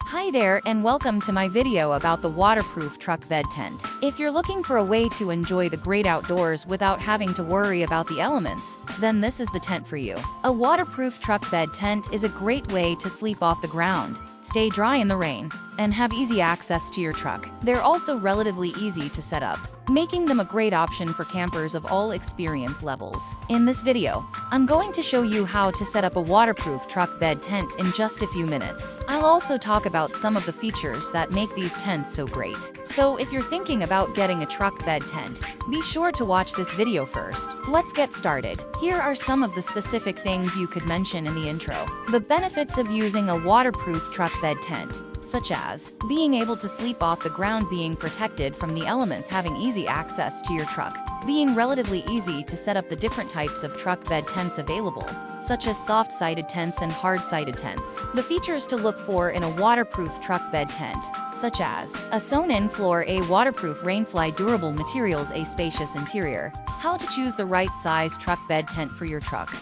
Hi there and welcome to my video about the waterproof truck bed tent. If you're looking for a way to enjoy the great outdoors without having to worry about the elements, then this is the tent for you. A waterproof truck bed tent is a great way to sleep off the ground, stay dry in the rain, and have easy access to your truck. They're also relatively easy to set up, making them a great option for campers of all experience levels. In this video, I'm going to show you how to set up a waterproof truck bed tent in just a few minutes. I'll also talk about some of the features that make these tents so great. So if you're thinking about getting a truck bed tent, be sure to watch this video first. Let's get started. Here are some of the specific things you could mention in the intro. The benefits of using a waterproof truck bed tent, such as being able to sleep off the ground, being protected from the elements, having easy access to your truck, being relatively easy to set up the different types of truck bed tents available, such as soft-sided tents and hard-sided tents. The features to look for in a waterproof truck bed tent, such as a sewn-in floor, a waterproof rainfly durable materials, a spacious interior. How to choose the right size truck bed tent for your truck.